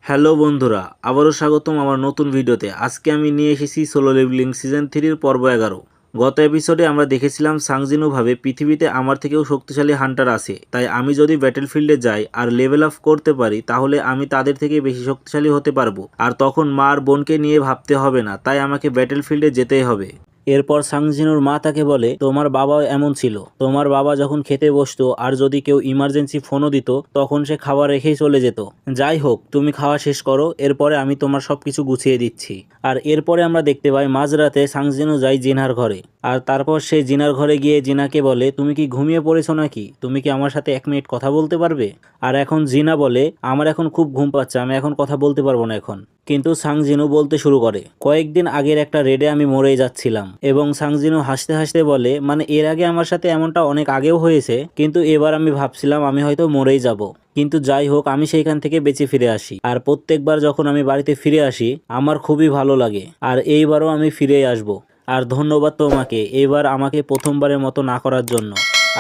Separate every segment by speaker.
Speaker 1: Hello বন্ধুরা, আবারও স্বাগতম আমার নতুন ভিডিওতে। আজকে আমি নিয়ে এসেছি সোলো লেভেলিং সিজন 3 এর পর্ব 11। গত এপিসোডে আমরা দেখেছিলাম সাংজিনু ভাবে পৃথিবীতে আমার থেকেও শক্তিশালী হান্টার আছে, তাই আমি যদি ব্যাটেলফিল্ডে যাই আর লেভেল আপ করতে পারি তাহলে আমি তাদের থেকে বেশি শক্তিশালী হতে পারবো, আর তখন মা আর বোনকে নিয়ে ভাবতে হবে না, তাই আমাকে ব্যাটেলফিল্ডে যেতেই হবে। এরপর সাংজিনুর মা তাকে বলে, তোমার বাবাও এমন ছিল, তোমার বাবা যখন খেতে বসতো আর যদি কেউ ইমার্জেন্সি ফোনও দিত তখন সে খাবার রেখেই চলে যেত। যাই হোক, তুমি খাওয়া শেষ করো, এরপরে আমি তোমার সবকিছু গুছিয়ে দিচ্ছি। আর এরপরে আমরা দেখতে পাই মাঝরাতে সাংজিনু যায় জিনার ঘরে, আর তারপর সে জিনার ঘরে গিয়ে জিনাকে বলে, তুমি কি ঘুমিয়ে পড়েছো নাকি, তুমি কি আমার সাথে 1 মিনিট কথা বলতে পারবে? আর এখন জিনা বলে, আমার এখন খুব ঘুম পাচ্ছে, আমি এখন কথা বলতে পারবো না এখন। কিন্তু সাংজিনু বলতে শুরু করে, কয়েকদিন আগের একটা রেডে আমি মরেই যাচ্ছিলাম। এবং সাংজিনু হাসতে হাসতে বলে, মানে এর আগে আমার সাথে এমনটা অনেক আগেও হয়েছে, কিন্তু এবার আমি ভাবছিলাম আমি হয়তো মরেই যাব। কিন্তু যাই হোক, আমি সেইখান থেকে বেঁচে ফিরে আসি, আর প্রত্যেকবার যখন আমি বাড়িতে ফিরে আসি আমার খুবই ভালো লাগে, আর এইবারও আমি ফিরেই আসব। আর ধন্যবাদ তোমাকে এবার আমাকে প্রথমবারের মতো না করার জন্য।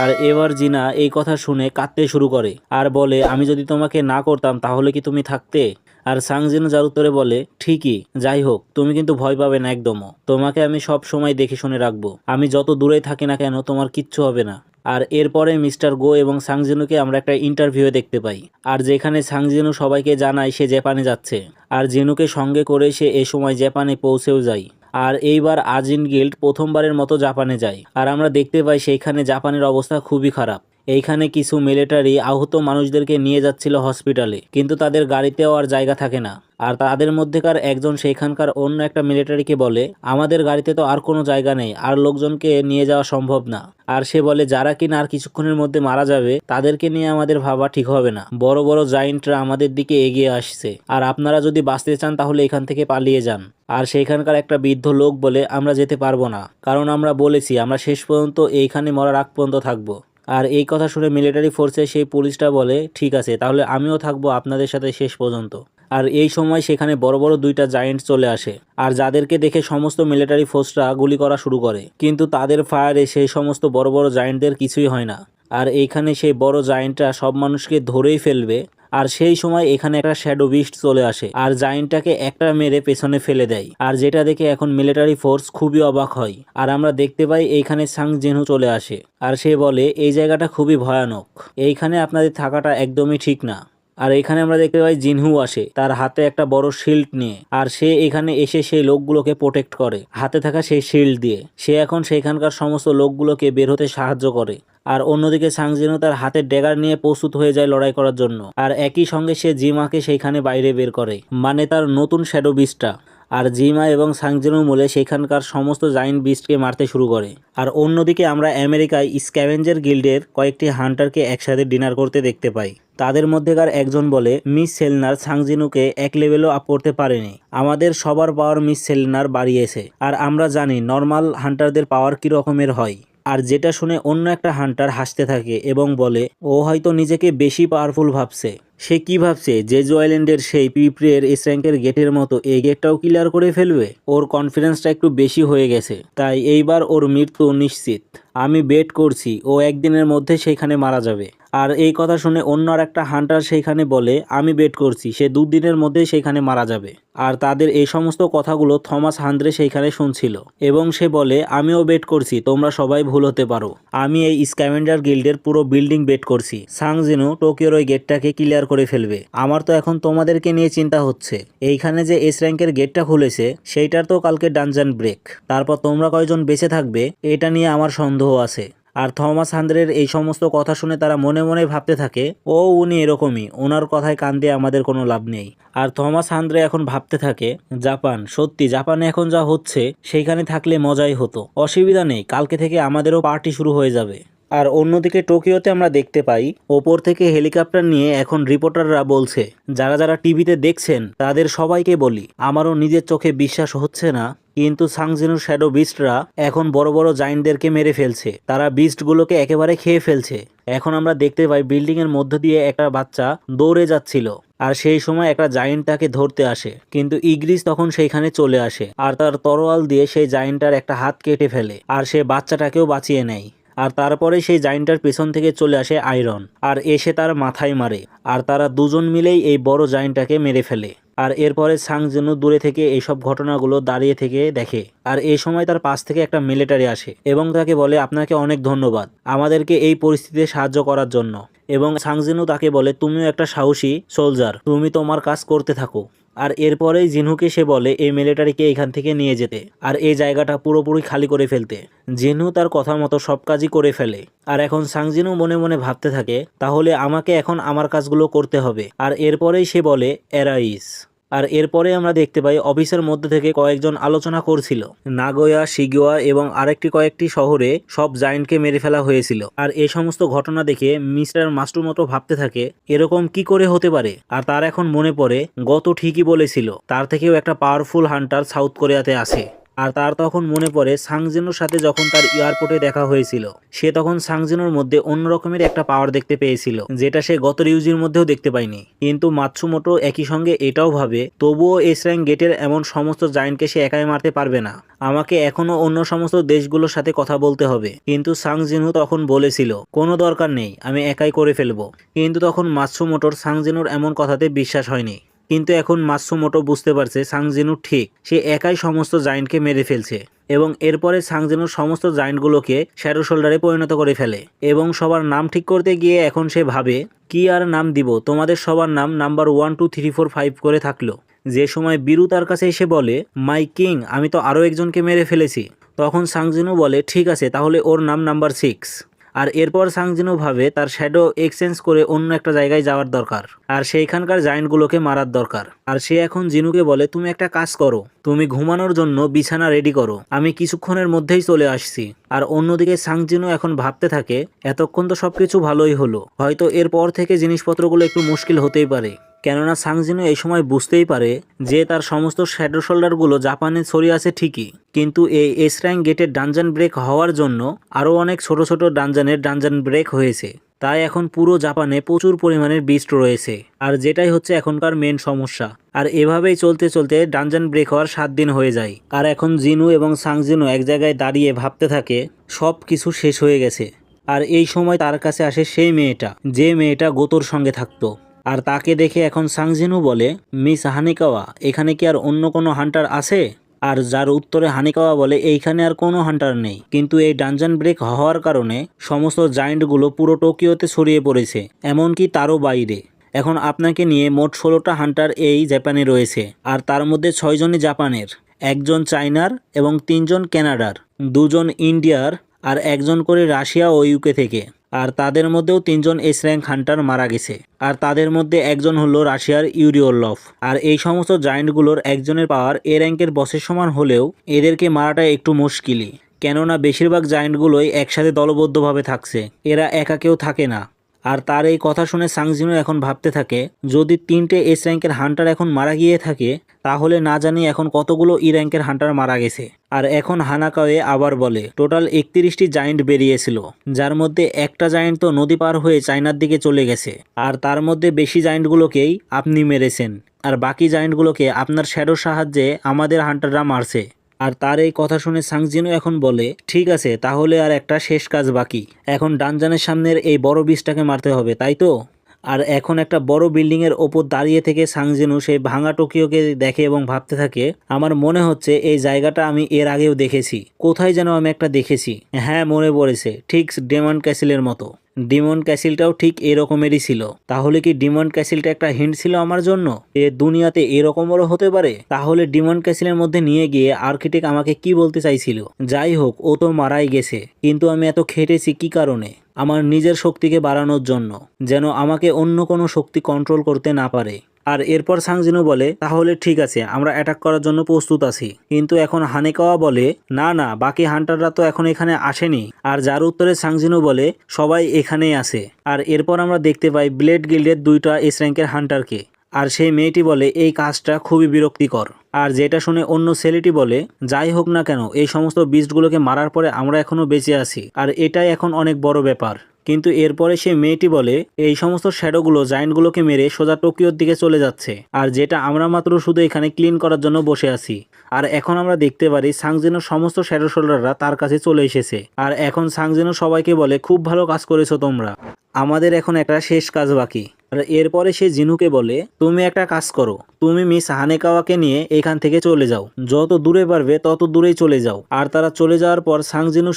Speaker 1: আর এবার জিনা এই কথা শুনে কাঁদতে শুরু করে আর বলে, আমি যদি তোমাকে না করতাম তাহলে কি তুমি থাকতে? আর সাংজিনু যার উত্তরে বলে, ঠিকই, যাই হোক তুমি কিন্তু ভয় পাবে না একদমও, তোমাকে আমি সব সময় দেখে শুনে রাখবো, আমি যত দূরেই থাকি না কেন তোমার কিচ্ছু হবে না। আর এরপরে মিস্টার গো এবং সাংজিনুকে আমরা একটা ইন্টারভিউ দেখতে পাই, আর যেখানে সাংজিনু সবাইকে জানায় সে জাপানে যাচ্ছে, আর জিনুকে সঙ্গে করে সে এ সময় জাপানে পৌঁছেও যায়। আর এইবার আজিন গিল্ড প্রথমবারের মতো জাপানে যায়, আর আমরা দেখতে পাই সেইখানে জাপানের অবস্থা খুবই খারাপ। এইখানে কিছু মিলিটারি আহত মানুষদেরকে নিয়ে যাচ্ছিল হসপিটালে, কিন্তু তাদের গাড়িতেও আর জায়গা থাকে না। আর তাদের মধ্যেকার একজন সেইখানকার অন্য একটা মিলিটারিকে বলে, আমাদের গাড়িতে তো আর কোনো জায়গা নেই, আর লোকজনকে নিয়ে যাওয়া সম্ভব না। আর সে বলে, যারা কিনা আর কিছুক্ষণের মধ্যে মারা যাবে তাদেরকে নিয়ে আমাদের ভাবা ঠিক হবে না, বড় বড় জায়েন্টরা আমাদের দিকে এগিয়ে আসছে, আর আপনারা যদি বাঁচতে চান তাহলে এখান থেকে পালিয়ে যান। আর সেইখানকার একটা বৃদ্ধ লোক বলে, আমরা যেতে পারবো না, কারণ আমরা বলেছি আমরা শেষ পর্যন্ত এইখানে মরার আগ পর্যন্ত থাকবো। আর এই কথা শুনে মিলিটারি ফোর্সের সেই পুলিশটা বলে, ঠিক আছে তাহলে আমিও থাকবো আপনাদের সাথে শেষ পর্যন্ত। আর এই সময় সেখানে বড় বড় 2টা জায়েন্ট চলে আসে, আর যাদেরকে দেখে সমস্ত মিলিটারি ফোর্সরা গুলি করা শুরু করে, কিন্তু তাদের ফায়ারে সেই সমস্ত বড় বড় জায়েন্টদের কিছুই হয় না। আর এইখানে সেই বড় জায়েন্টটা সব মানুষকে ধরেই ফেলবে, আর সেই সময় এখানে একটা শ্যাডো বিস্ট চলে আসে আর জায়েন্টটাকে একটা মেরে পেছনে ফেলে দেয়, আর যেটা দেখে এখন মিলিটারি ফোর্স খুবই অবাক হয়। আর আমরা দেখতে পাই এইখানে সাংজিনু চলে আসে, আর সে বলে, এই জায়গাটা খুবই ভয়ানক, এইখানে আপনাদের থাকাটা একদমই ঠিক না। আর এখানে আমরা দেখতে পাই জিনহু আসে তার হাতে একটা বড় শিল্ড নিয়ে, আর সে এখানে এসে সেই লোকগুলোকে প্রোটেক্ট করে হাতে থাকা সেই শিল্ড দিয়ে। সে এখন সেখানকার সমস্ত লোকগুলোকে বের হতে সাহায্য করে। আর অন্যদিকে সাংজিনু তার হাতের ড্যাগার নিয়ে প্রস্তুত হয়ে যায় লড়াই করার জন্য, আর একই সঙ্গে সে জিমাকে সেইখানে বাইরে বের করে, মানে তার নতুন শ্যাডো বিস্টটা। আর জিমা এবং সাংজিনু মিলে সেখানকার সমস্ত জায়েন্ট বিস্টকে মারতে শুরু করে। আর অন্যদিকে আমরা আমেরিকায় স্ক্যাভেঞ্জার গিল্ডের কয়েকটি হান্টারকে একসাথে ডিনার করতে দেখতে পাই। তাদের মধ্যেকার একজন বলে, মিস সেলনার সাংজিনুকে 1 লেভেলও আপ করতে পারেনি, আমাদের সবার পাওয়ার মিস সেলনার বাড়িয়েছে, আর আমরা জানি নর্মাল হান্টারদের পাওয়ার কি রকমের হয়। আর যেটা শুনে অন্য একটা হান্টার হাসতে থাকে এবং বলে, ও হয়তো নিজেকে বেশি পাওয়ারফুল ভাবছে। সে কি ভাবছে, জেজু আইল্যান্ডের সেই পিঁপড়ের এস র্যাঙ্কের গেটের মতো এই গেটটাও ক্লিয়ার করে ফেলবে? ওর কনফিডেন্সটা একটু বেশি হয়ে গেছে, তাই এইবার ওর মৃত্যু নিশ্চিত। আমি বেট করছি ও একদিনের মধ্যে সেইখানে মারা যাবে। আর এই কথা শুনে অন্য আর একটা হান্টার সেইখানে বলে, আমি বেট করছি সে 2 দিনের মধ্যে সেইখানে মারা যাবে। আর তাদের এই সমস্ত কথাগুলো থমাস হান্দ্রে সেইখানে শুনছিল, এবং সে বলে, আমিও বেট করছি তোমরা সবাই ভুল হতে পারো, আমি এই স্ক্যাভেঞ্জার গিল্ডের পুরো বিল্ডিং বেট করছি, সাংজিনু টোকিওর ওই গেটটাকে ক্লিয়ার করে ফেলবে। আমার তো এখন তোমাদেরকে নিয়ে চিন্তা হচ্ছে, এইখানে যে এস র্যাঙ্কের গেটটা খুলেছে সেইটার তো কালকে ডানজান ব্রেক, তারপর তোমরা কয়জন বেঁচে থাকবে এটা নিয়ে আমার সন্দেহ আছে। আর থমাস হান্দ্রের এই সমস্ত কথা শুনে তারা মনে মনে ভাবতে থাকে, ও উনি এরকমই, ওনার কথায় কান দিয়ে আমাদের কোনো লাভ নেই। আর থমাস হান্দ্রে এখন ভাবতে থাকে, জাপান, সত্যি জাপানে এখন যা হচ্ছে সেইখানে থাকলে মজাই হতো, অসুবিধা নেই, কালকে থেকে আমাদেরও পার্টি শুরু হয়ে যাবে। আর অন্যদিকে টোকিওতে আমরা দেখতে পাই ওপর থেকে হেলিকপ্টার নিয়ে এখন রিপোর্টাররা বলছে, যারা যারা টিভিতে দেখছেন তাদের সবাইকে বলি, আমারও নিজের চোখে বিশ্বাস হচ্ছে না, কিন্তু সাংজিনুর শ্যাডো বিস্টরা এখন বড় বড় জায়েন্টদেরকে মেরে ফেলছে, তারা বিস্টগুলোকে একেবারে খেয়ে ফেলছে। এখন আমরা দেখতে পাই বিল্ডিং এর মধ্য দিয়ে একটা বাচ্চা দৌড়ে যাচ্ছিল, আর সেই সময় একটা জায়েন্ট তাকে ধরতে আসে, কিন্তু ইগ্রিস তখন সেইখানে চলে আসে আর তার তরোয়াল দিয়ে সেই জায়েন্টটার একটা হাত কেটে ফেলে, আর সে বাচ্চাটাকেও বাঁচিয়ে নেয়। আর তারপরে সেই জাইন্টটার পেছন থেকে চলে আসে আয়রন আর এসে তার মাথায় মারে আর তারা দুজন মিলেই এই বড় জাইন্টটাকে মেরে ফেলে। আর এরপরে সাং জিনু দূরে থেকে এইসব ঘটনাগুলো দাঁড়িয়ে থেকে দেখে আর এই সময় তার পাশ থেকে একটা মিলিটারি আসে এবং তাকে বলে আপনাকে অনেক ধন্যবাদ আমাদেরকে এই পরিস্থিতিতে সাহায্য করার জন্য। এবং সাং জিনু তাকে বলে তুমিও একটা সাহসী সোলজার, তুমি তোমার কাজ করতে থাকো। আর এরপরেই জিনহুকে সে বলে এই মিলিটারিকে এখান থেকে নিয়ে যেতে আর এই জায়গাটা পুরোপুরি খালি করে ফেলতে। জিনহু তার কথা মতো সব কাজই করে ফেলে। আর এখন সাং জিনু মনে মনে ভাবতে থাকে তাহলে আমাকে এখন আমার কাজগুলো করতে হবে। আর এরপরেই সে বলে এরাইস। আর এরপরে আমরা দেখতে পাই অফিসের মধ্যে থেকে কয়েকজন আলোচনা করছিল নাগোয়া, শিগুয়া এবং কয়েকটি শহরে সব জায়েন্টকে মেরে ফেলা হয়েছিল। আর এই সমস্ত ঘটনা দেখে মিস্টার মাস্টুমোটো ভাবতে থাকে এরকম কি করে হতে পারে। আর তার এখন মনে পড়ে গত ঠিকই বলেছিল তার থেকেও একটা পাওয়ারফুল হান্টার সাউথ কোরিয়াতে আছে। আর তার তখন মনে পড়ে সাং জিনুর সাথে যখন তার এয়ারপোর্টে দেখা হয়েছিল সে তখন সাং জিনুর মধ্যে অন্য রকমের একটা পাওয়ার দেখতে পেয়েছিল যেটা সে গত রিউজির মধ্যেও দেখতে পায়নি। কিন্তু মাতসুমোটো একই সঙ্গে এটাও ভাবে তবুও এস র্যাঙ্ক গেটের এমন সমস্ত জায়েন্টকে সে একাই মারতে পারবে না, আমাকে এখনো অন্য সমস্ত দেশগুলোর সাথে কথা বলতে হবে। কিন্তু সাং জিনহু তখন বলেছিল কোনো দরকার নেই, আমি একাই করে ফেলবো। কিন্তু তখন মাতসুমোটোর সাং জিনুর এমন কথাতে বিশ্বাস হয়নি। কিন্তু এখন মাতসুমোটো বুঝতে পারছে সাং জিনু ঠিক, সে একাই সমস্ত জায়েন্টকে মেরে ফেলছে। এবং এরপরে সাং জিনুর সমস্ত জায়েন্টগুলোকে শ্যাডো শোল্ডারে পরিণত করে ফেলে এবং সবার নাম ঠিক করতে গিয়ে এখন সে ভাবে কি আর নাম দিব, তোমাদের সবার নাম নাম্বার 1 2 3 4 5 করে থাকলো। যে সময় বিরু তার কাছে এসে বলে মাই কিং আমি তো আরও একজনকে মেরে ফেলেছি, তখন সাং জিনু বলে ঠিক আছে তাহলে ওর নাম নাম্বার 6। আর এরপর সাং জিনু ভাবে তার শ্যাডো এক্সচেঞ্জ করে অন্য একটা জায়গায় যাওয়ার দরকার আর সেইখানকার জায়েন্টগুলোকে মারার দরকার। আর সে এখন জিনুকে বলে তুমি একটা কাজ করো, তুমি ঘুমানোর জন্য বিছানা রেডি করো, আমি কিছুক্ষণের মধ্যেই চলে আসছি। আর অন্যদিকে সাং জিনু এখন ভাবতে থাকে এতক্ষণ তো সবকিছু ভালোই হলো, হয়তো এরপর থেকে জিনিসপত্রগুলো একটু মুশকিল হতেই পারে। কেননা সাং জিনু এই সময় বুঝতেই পারে যে তার সমস্ত শ্যাডো শোল্ডারগুলো জাপানে ছড়িয়ে আছে ঠিকই, কিন্তু এই এস র্যাঙ্ক গেটের ডানজান ব্রেক হওয়ার জন্য আরও অনেক ছোট ছোট ডানজান ব্রেক হয়েছে। তাই এখন পুরো জাপানে প্রচুর পরিমাণের বিস্ট রয়েছে আর যেটাই হচ্ছে এখনকার মেন সমস্যা। আর এভাবেই চলতে চলতে ডানজান ব্রেক হওয়ার 7 দিন হয়ে যায়। আর এখন জিনু এবং সাং জিনু এক জায়গায় দাঁড়িয়ে ভাবতে থাকে সব কিছু শেষ হয়ে গেছে। আর এই সময় তার কাছে আসে সেই মেয়েটা যে মেয়েটা গোতোর সঙ্গে থাকতো। আর তাকে দেখে এখন সাং জিনু বলে মিস হানিকাওয়া এখানে কি আর অন্য কোনো হান্টার আছে? আর যার উত্তরে হানিকাওয়া বলে এইখানে আর কোনো হান্টার নেই, কিন্তু এই ডানজান ব্রেক হওয়ার কারণে সমস্ত জায়েন্টগুলো পুরো টোকিওতে ছড়িয়ে পড়েছে, এমনকি তারও বাইরে। এখন আপনাকে নিয়ে মোট 16টা হান্টার এই জাপানে রয়েছে আর তার মধ্যে 6 জনই জাপানের, 1 জন চায়নার এবং 3 জন কানাডার, 2 জন ইন্ডিয়ার আর 1 জন করে রাশিয়া ও ইউকে থেকে। আর তাদের মধ্যেও 3 জন এস র্যাঙ্ক হান্টার মারা গেছে আর তাদের মধ্যে 1 জন হলো রাশিয়ার ইউরিওলভ। আর এই সমস্ত জায়েন্টগুলোর একজনের পাওয়ার এ র্যাঙ্কের বসের সমান হলেও এদেরকে মারাটা একটু মুশকিলই, কেননা বেশিরভাগ জায়েন্টগুলোই একসাথে দলবদ্ধভাবে থাকছে, এরা একা কেউ থাকে না। আর তার এই কথা শুনে সাং জিনু এখন ভাবতে থাকে যদি 3টে এস র্যাঙ্কের হান্টার এখন মারা গিয়ে থাকে তাহলে না জানি এখন কতগুলো ই র্যাঙ্কের হান্টার মারা গেছে। আর এখন হানাকাওয়ে আবার বলে টোটাল 31টি জায়েন্ট বেরিয়েছিল, যার মধ্যে একটা জায়েন্ট তো নদী পার হয়ে চায়নার দিকে চলে গেছে আর তার মধ্যে বেশি জায়েন্টগুলোকেই আপনি মেরেছেন আর বাকি জায়েন্টগুলোকে আপনার শ্যাডোর সাহায্যে আমাদের হান্টাররা মারছে। আর তার এই কথা শুনে সাং জিনু এখন বলে ঠিক আছে তাহলে আর একটা শেষ কাজ বাকি, এখন ডানজানের সামনের এই বড় বিচটাকে মারতে হবে তাই তো। আর এখন একটা বড় বিল্ডিং এর ওপর দাঁড়িয়ে থেকে সাং জিনু সেই ভাঙা টোকিওকে দেখে এবং ভাবতে থাকে আমার মনে হচ্ছে এই জায়গাটা আমি এর আগেও দেখেছি, কোথায় যেন আমি একটা দেখেছি, হ্যাঁ মনে পড়েছে, ঠিক ডেমন ক্যাসেলের মতো। ডিমন ক্যাসেলটাও ঠিক এরকমেরই ছিল, তাহলে কি ডিমন ক্যাসেলটা একটা হিন্ট ছিল আমার জন্য এ দুনিয়াতে এরকমও হতে পারে? তাহলে ডিমন ক্যাসেলের মধ্যে নিয়ে গিয়ে আর্কিটেক্ট আমাকে কি বলতে চাইছিল? যাই হোক ও তো মারাই গেছে, কিন্তু আমি এত খেটেছি কি কারণে? আমার নিজের শক্তিকে বাড়ানোর জন্য, যেন আমাকে অন্য কোনো শক্তি কন্ট্রোল করতে না পারে। আর এরপর সাং জিনু বলে তাহলে ঠিক আছে আমরা অ্যাটাক করার জন্য প্রস্তুত আছি। কিন্তু এখন হানেকাওয়া বলে না না বাকি হান্টাররা তো এখন এখানে আসেনি। আর যার উত্তরে সাং জিনু বলে সবাই এখানেই আছে। আর এরপর আমরা দেখতে পাই ব্লেড গিল্ডের 2টা এস র্যাঙ্কের হান্টারকে। আর সেই মেয়েটি বলে এই কাজটা খুবই বিরক্তিকর। আর যেটা শুনে অন্য ছেলেটি বলে যাই হোক না কেন এই সমস্ত বিস্টগুলোকে মারার পরে আমরা এখনো বেঁচে আছি আর এটাই এখন অনেক বড় ব্যাপার। কিন্তু এরপরে সেই মেয়েটি বলে এই সমস্ত শ্যাডোগুলো জায়েন্টগুলোকে মেরে সোজা টোকিওর দিকে চলে যাচ্ছে, আর যেটা আমরা মাত্র শুধু এখানে ক্লিন করার জন্য বসে আছি। আর এখন আমরা দেখতে পারি সাংজিনোর সমস্ত শ্যাডো শোল্ডাররা তার কাছে চলে এসেছে, আর এখন সাংজিনো সবাইকে বলে খুব ভালো কাজ করেছো তোমরা, আমাদের এখন একটা শেষ কাজ বাকি। আর এরপরে সে জিনুকে বলে তুমি একটা কাজ করো, তুমি মিস হানেকাওয়াকে নিয়ে এখান থেকে চলে যাও, যত দূরে পারবে তত দূরেই চলে যাও। আর তারা চলে যাওয়ার পর সাংজিনু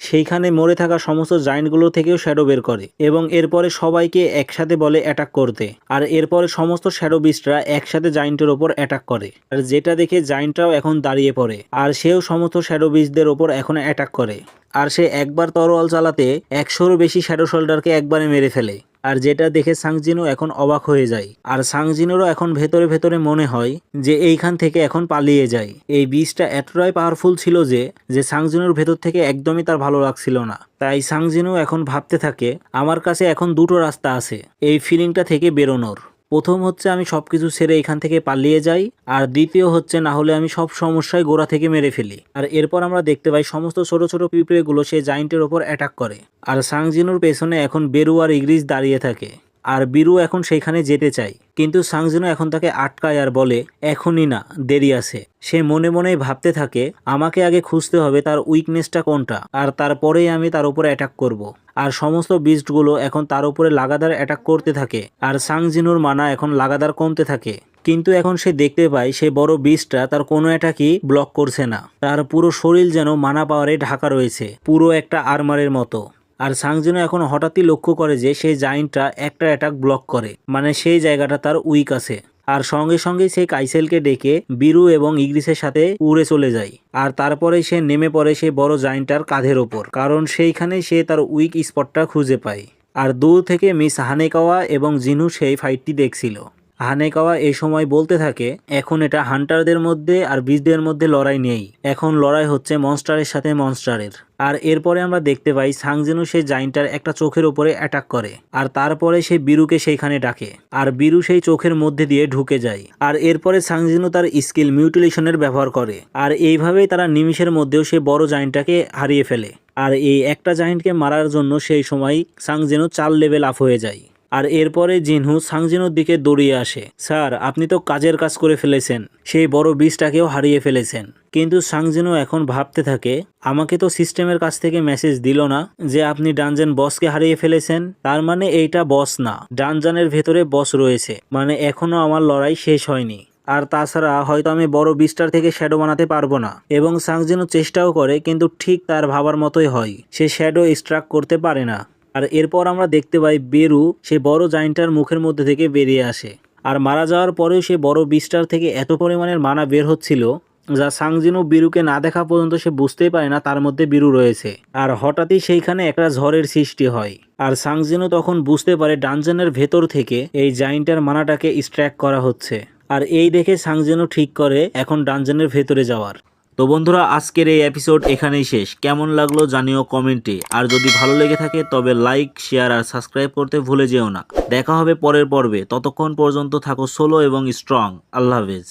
Speaker 1: সেইখানে মরে থাকা সমস্ত জায়েন্টগুলো থেকেও শ্যাডো বের করে এবং এরপরে সবাইকে একসাথে বলে অ্যাটাক করতে। আর এরপরে সমস্ত শ্যাডো বিস্টরা একসাথে জায়েন্টের ওপর অ্যাটাক করে, আর যেটা দেখে জায়েন্টরাও এখন দাঁড়িয়ে পড়ে, আর সেও সমস্ত শ্যাডো বিস্টদের ওপর এখন অ্যাটাক করে। আর সে একবার তরোয়াল চালাতে 100-ও বেশি শ্যাডো শোল্ডারকে একবারে মেরে ফেলে, আর যেটা দেখে সাংজিনু এখন অবাক হয়ে যায়। আর সাংজিনুরও এখন ভেতরে ভেতরে মনে হয় যে এইখান থেকে এখন পালিয়ে যায়। এই বীজটা এতটাই পাওয়ারফুল ছিল যে সাংজিনুর ভেতর থেকে একদমই তার ভালো লাগছিল না। তাই সাংজিনু এখন ভাবতে থাকে আমার কাছে এখন দুটো রাস্তা আছে এই ফিলিংটা থেকে বেরোনোর। প্রথম হচ্ছে আমি সবকিছু ছেড়ে এখান থেকে পালিয়ে যাই, আর দ্বিতীয় হচ্ছে না হলে আমি সব সমস্যায় গোড়া থেকে মেরে ফেলি। আর এরপর আমরা দেখতে পাই সমস্ত ছোট ছোট পিঁপড়েগুলো সেই জায়েন্টের ওপর অ্যাটাক করে, আর সাংজিনুর পেছনে এখন বেরু আর ইগ্রিস দাঁড়িয়ে থাকে। আর বিরু এখন সেইখানে যেতে চায়, কিন্তু সাংজিনু এখন তাকে আটকায় আর বলে এখনই না, দেরি আছে। সে মনে মনেই ভাবতে থাকে আমাকে আগে খুঁজতে হবে তার উইকনেসটা কোনটা, আর তারপরেই আমি তার উপরে অ্যাটাক করব। আর সমস্ত বিস্টগুলো এখন তার উপরে লাগাতার অ্যাটাক করতে থাকে, আর সাংজিনুর মানা এখন লাগাতার কমতে থাকে। কিন্তু এখন সে দেখতে পায় সেই বড় বিস্টটা তার কোনো অ্যাটাকই ব্লক করছে না, তার পুরো শরীর যেন মানা পাওয়ারে ঢাকা রয়েছে, পুরো একটা আর্মারের মতো। আর সাংজিনো এখন হঠাৎই লক্ষ্য করে যে সেই জায়েন্টটা একটা অ্যাটাক ব্লক করে, মানে সেই জায়গাটা তার উইক আছে। আর সঙ্গে সঙ্গে সে কাইসেলকে ডেকে বিরু এবং ইগ্রিসের সাথে উড়ে চলে যায়, আর তারপরে সে নেমে পড়ে সেই বড় জায়েন্টটার কাঁধের ওপর, কারণ সেইখানে সে তার উইক স্পটটা খুঁজে পায়। আর দূর থেকে মিস হানেকাওয়া এবং জিনু সেই ফাইটটি দেখছিল। হানেকাওয়া এই সময় বলতে থাকে এখন এটা হান্টারদের মধ্যে আর বিস্টদের মধ্যে লড়াই নেই, এখন লড়াই হচ্ছে মনস্টারের সাথে মনস্টারের। আর এরপরে আমরা দেখতে পাই সাংজিনু সেই জায়েন্টটার একটা চোখের উপরে অ্যাটাক করে, আর তারপরে সে বিরুকে সেইখানে ডাকে, আর বিরু সেই চোখের মধ্যে দিয়ে ঢুকে যায়। আর এরপরে সাংজিনু তার স্কিল মিউটিলেশনের ব্যবহার করে, আর এইভাবেই তারা নিমিষের মধ্যেও সে বড় জায়েন্টটাকে হারিয়ে ফেলে। আর এই একটা জায়েন্টকে মারার জন্য সেই সময় সাংজিনু 4 লেভেল আপ হয়ে যায়। আর এরপরে জিনহু সাংজিনুর দিকে দৌড়িয়ে আসে, স্যার আপনি তো কাজের কাজ করে ফেলেছেন, সেই বড় বিস্টটাকেও হারিয়ে ফেলেছেন। কিন্তু সাংজিনু এখন ভাবতে থাকে আমাকে তো সিস্টেমের কাছ থেকে মেসেজ দিল না যে আপনি ডানজেন বসকে হারিয়ে ফেলেছেন, তার মানে এইটা বস না, ডানজনের ভেতরে বস রয়েছে, মানে এখনো আমার লড়াই শেষ হয়নি। আর তাছাড়া হয়তো আমি বড় বিস্টার থেকে শ্যাডো বানাতে পারবো না। এবং সাংজিনু চেষ্টাও করে, কিন্তু ঠিক তার ভাবার মতোই হয়, সে শ্যাডো এক্সট্রাক্ট করতে পারে না। আর এরপর আমরা দেখতে পাই বেরু সে বড় জায়েন্টটার মুখের মধ্যে থেকে বেরিয়ে আসে, আর মারা যাওয়ার পরেও সে বড় বিস্টার থেকে এত পরিমাণের মানা বের হচ্ছিল যা সাংজিনু বিরুকে না দেখা পর্যন্ত সে বুঝতেই পারে না তার মধ্যে বিরু রয়েছে। আর হঠাৎই সেইখানে একটা ঝড়ের সৃষ্টি হয়, আর সাংজিনু তখন বুঝতে পারে ডানজনের ভেতর থেকে এই জায়েন্টের মানাটাকে এক্সট্র্যাক্ট করা হচ্ছে। আর এই দেখে সাংজিনু ঠিক করে এখন ডানজনের ভেতরে যাওয়ার। তো বন্ধুরা আজকের এই এপিসোড এখানেই শেষ। কেমন লাগলো জানিও কমেন্টে, আর যদি ভালো লেগে থাকে তবে লাইক, শেয়ার আর সাবস্ক্রাইব করতে ভুলে যেও না। দেখা হবে পরের পর্বে, ততক্ষণ পর্যন্ত থাকো সোলো এবং স্ট্রং। আল্লাহ হাফেজ।